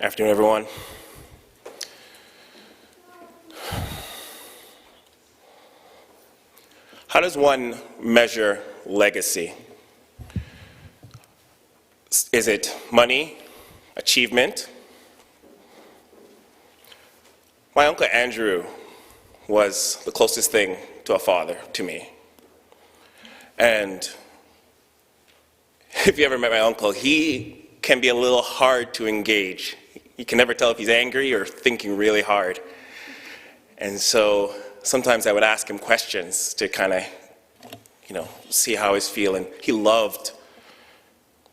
Afternoon, everyone. How does one measure legacy? Is it money, achievement? My Uncle Andrew was the closest thing to a father to me. And if you ever met my uncle, he can be a little hard to engage. You can never tell if he's angry or thinking really hard. And so sometimes I would ask him questions to kind of, see how he's feeling. He loved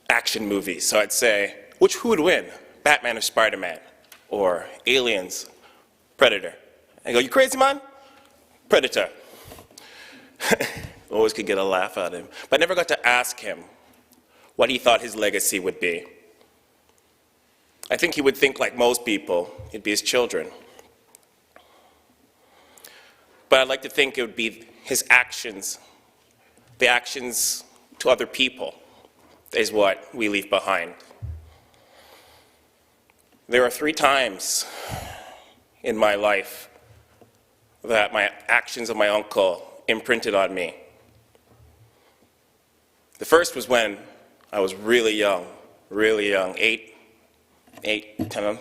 action movies. So I'd say, who would win? Batman or Spider-Man? Or Aliens, Predator? I go, you crazy, man? Predator. Always could get a laugh out of him. But I never got to ask him what he thought his legacy would be. I think he would think like most people, it'd be his children. But I'd like to think it would be his actions, the actions to other people is what we leave behind. There are 3 times in my life that my actions of my uncle imprinted on me. The first was when I was really young, 8, 10,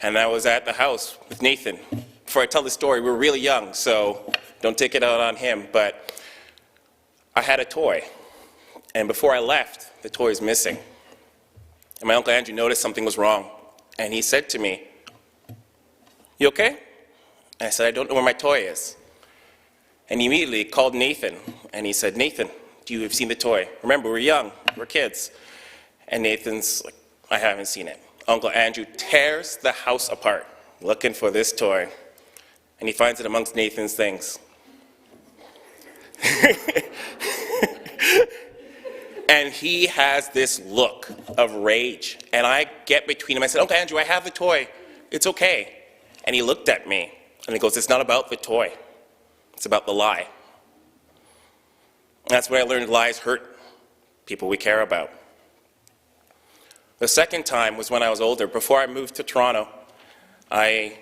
and I was at the house with Nathan. Before I tell the story, we were really young, so don't take it out on him, but I had a toy, and before I left, the toy was missing. And my Uncle Andrew noticed something was wrong, and he said to me, "You okay?" And I said, "I don't know where my toy is." And he immediately called Nathan, and he said, "Nathan, do you have seen the toy?" Remember, we're young, we're kids. And Nathan's like, "I haven't seen it." Uncle Andrew tears the house apart, looking for this toy, and he finds it amongst Nathan's things. And he has this look of rage, and I get between him. I said, "Uncle Andrew, I have the toy. It's okay." And he looked at me, and he goes, "It's not about the toy. It's about the lie." And that's when I learned lies hurt people we care about. The second time was when I was older. Before I moved to Toronto, I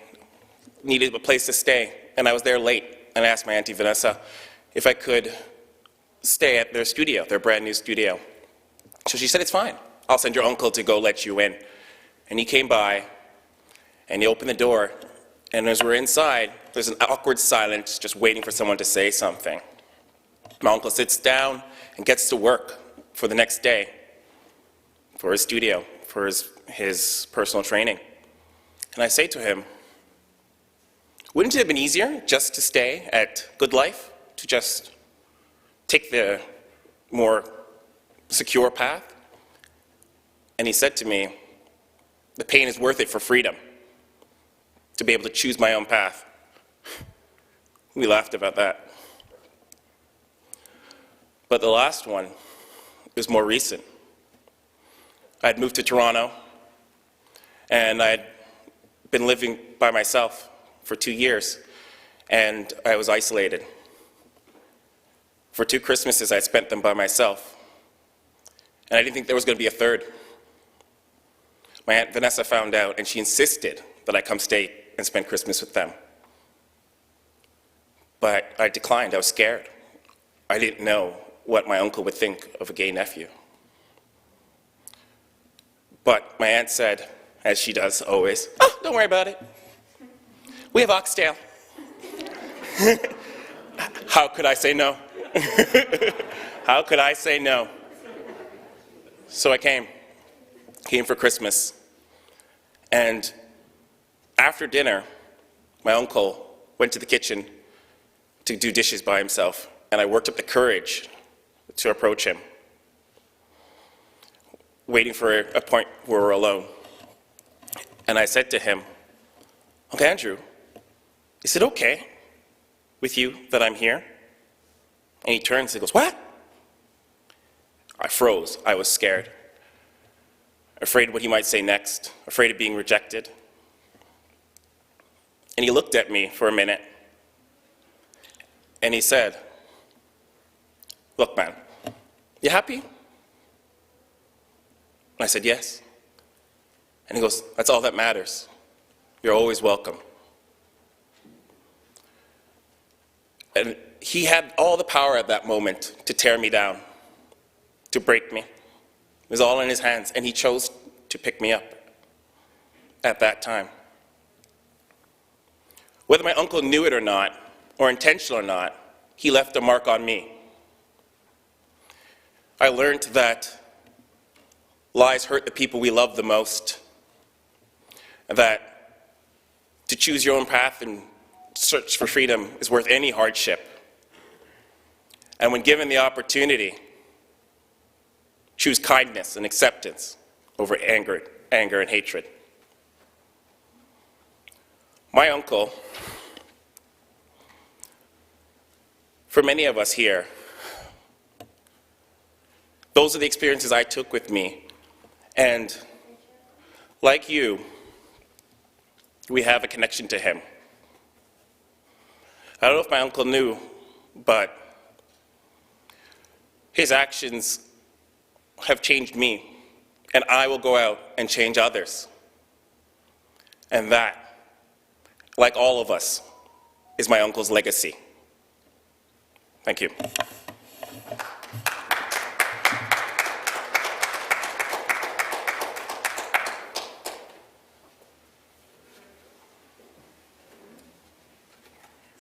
needed a place to stay, and I was there late. And I asked my Auntie Vanessa if I could stay at their studio, their brand new studio. So she said, "It's fine. I'll send your uncle to go let you in." And he came by, and he opened the door, and as we're inside, there's an awkward silence, just waiting for someone to say something. My uncle sits down and gets to work for the next day, for his studio, for his personal training. And I say to him, "Wouldn't it have been easier just to stay at Good Life, to just take the more secure path?" And he said to me, "The pain is worth it for freedom, to be able to choose my own path." We laughed about that. But the last one was more recent. I'd moved to Toronto, and I'd been living by myself for 2 years, and I was isolated. For 2 Christmases, I spent them by myself, and I didn't think there was going to be a third. My Aunt Vanessa found out, and she insisted that I come stay and spend Christmas with them. But I declined. I was scared. I didn't know what my uncle would think of a gay nephew. But my aunt said, as she does always, "Oh, don't worry about it. We have oxtail." How could I say no? How could I say no? So I came for Christmas. And after dinner, my uncle went to the kitchen to do dishes by himself, and I worked up the courage to approach him, waiting for a point where we're alone. And I said to him, "Uncle Andrew, is it okay with you that I'm here?" And he turns and goes, "What?" I froze. I was scared. Afraid what he might say next, afraid of being rejected. And he looked at me for a minute, and he said, "Look, man, you happy?" And I said, "Yes." And he goes, "That's all that matters. You're always welcome." And he had all the power at that moment to tear me down, to break me. It was all in his hands, and he chose to pick me up at that time. Whether my uncle knew it or not, or intentional or not, he left a mark on me. I learned that lies hurt the people we love the most, and that to choose your own path and search for freedom is worth any hardship. And when given the opportunity, choose kindness and acceptance over anger and hatred. My uncle, for many of us here, those are the experiences I took with me. And like you, we have a connection to him. I don't know if my uncle knew, but his actions have changed me, and I will go out and change others. And that, like all of us, is my uncle's legacy. Thank you.